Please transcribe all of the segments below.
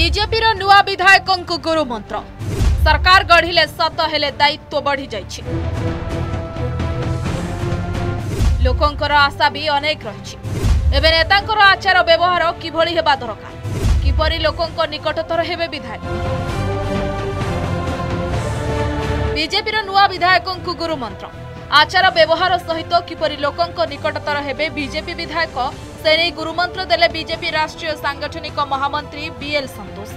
BJP नुआ विधायकों गुरु मंत्र सरकार गढ़िले सत हेले दायित्व बढ़ी जाइछि। लोकंकर आशा भी अनेक रही। एबे नेतांकर आचार व्यवहार किभଳି हेबा दरकार, किपरि लोकंक निकटतर हेबे विधायक। बीजेपी नुआ विधायकों गुरु मंत्र आचार व्यवहार सहित किपरि लोकंक निकटतर हेबे बीजेपी विधायक से नहीं गुरुमंत्र देले बीजेपी राष्ट्रीय सांगठनिक महामंत्री बीएल संतोष।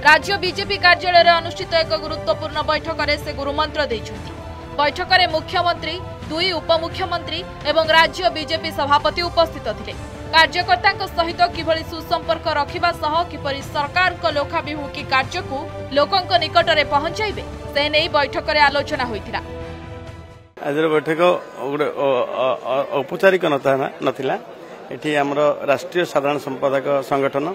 राज्य बीजेपी कार्यालय अनुष्ठित एक गुरुत्वपूर्ण बैठक में से गुरुमंत्र देइछन्ति। बैठक में मुख्यमंत्री, दुई उपमुख्यमंत्री एवं राज्य बीजेपी सभापति उपस्थित थिले। कार्यकर्ता सहित किभଳି सुसंपर्क रखिबा सह किपरि सरकार को लोकाभिमुखी कार्य को लोकंक निकट में पहुंचाइबे से नहीं बैठक में आलोचना होइतिला। आज बैठक औपचारिक नथिला। एठी आमर राष्ट्रीय साधारण संपादक संगठन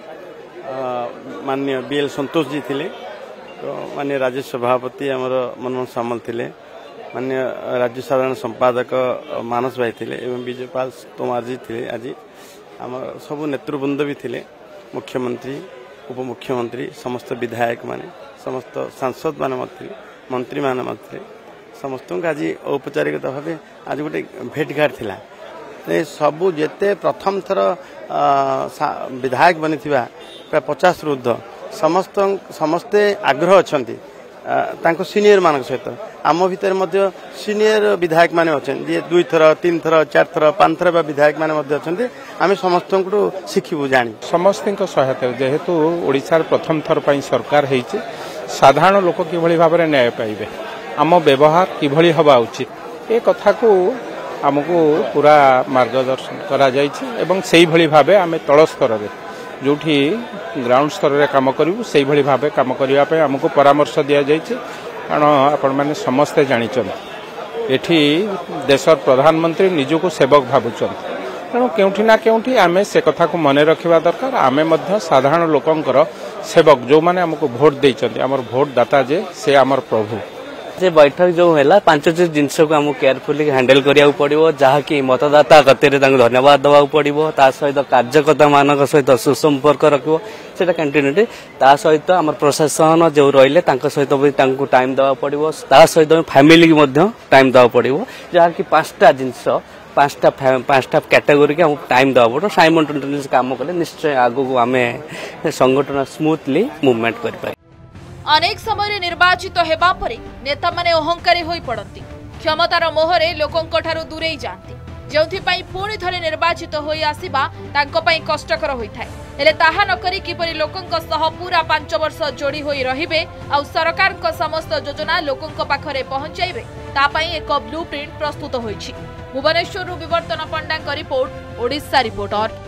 माननीय बीएल संतोष जी थिले, तो माननीय राज्य सभापति आमर मनमोहन सामल थिले, माननीय राज्य साधारण संपादक मानस भाई थिले एवं विजयपाल तोमार जी थिले। आज आम सब नेतृवृंद भी थिले, मुख्यमंत्री, उपमुख्यमंत्री, समस्त विधायक माने, समस्त सांसद माने मंत्री माने समस्त आज औपचारिकता भाव आज गोटे भेटघाट थिला। सबू जेते प्रथम थर विधायक बनी प्राय 50 ऊर्ध्व समस्ते आग्रह अच्छा सीनियर मान सहित आम भितर सीनियर विधायक माने अच्छा जी 2 थर 3 थर 4 थर 5 थर विधायक माने अच्छा आम समस्त शिखु जानी समस्त सहायता जेहेतु ओडिशार प्रथम थर पर सरकार होइछि साधारण लोक किभଳି भाबरे न्याय पाइबे आम व्यवहार किभଳି हवा उचित ए कथा को आमको पूरा मार्गदर्शन करा जाइछि एवं सेही भली भाबे आमे तळ स्तर रे जोठी ग्राउंड स्तर रे काम करिवु सेही भली भाबे काम करिया पे आमको परामर्श दिया जाइछि। कारण आपण माने समस्त जानिछन एठी देशर प्रधानमंत्री निजको सेवक भाबुछन, कारण केउठी ना केउठी आमे से कथा को मने रखिबा दरकार। आमे मध्य साधारण लोकंकर सेवक जो माने आमको वोट दैछन्ती आमर वोट दाता जे से आमर प्रभु। जे बैठक जो है 5 जिनस को आमको केयरफुली हैंडल करिया पड़िबो, जहाँकि मतदाता कते धन्यवाद देवा पड़िबो, ता सहित कार्यकर्ता मान सहित सुसंपर्क रखिबो सेटा कंटिन्यूटी, ता सहित आम प्रशासन जो रहिले तांको सहित भी तांको टाइम देवा पड़िबो, ता सहित फैमिली की मध्य टाइम देवा पड़िबो, जहाँकि 5टा जिनस 5टा कैटेगोरी के हमको टाइम देवा पड़ो। साइमल्टेनियस काम कले निश्चय आगो आमे संगठन स्मूथली मूवमेंट करि पाए। अनेक समय निर्वाचित हेबा परे नेता माने अहंकारी होई पड़ती, क्षमतार मोहरे लोकंक ठारू दूरेई जाती, जोंथिपाई पुणी थरे निर्वाचित होई आसीबा तांको पाई कष्टकर होइथाय। हेले ताहा नकरी किपरि लोकंक सह पूरा 5 वर्ष जोड़ी होई रहिबे आ सरकारक समस्त योजना लोकंक पाखरे पहुंचाइबे ता पाई एक ब्लूप्रिंट प्रस्तुत होइछि। भुवनेश्वरରୁ विवर्तन पंडाଙ୍କ रिपोर्ट, ओडिशा रिपोर्टर।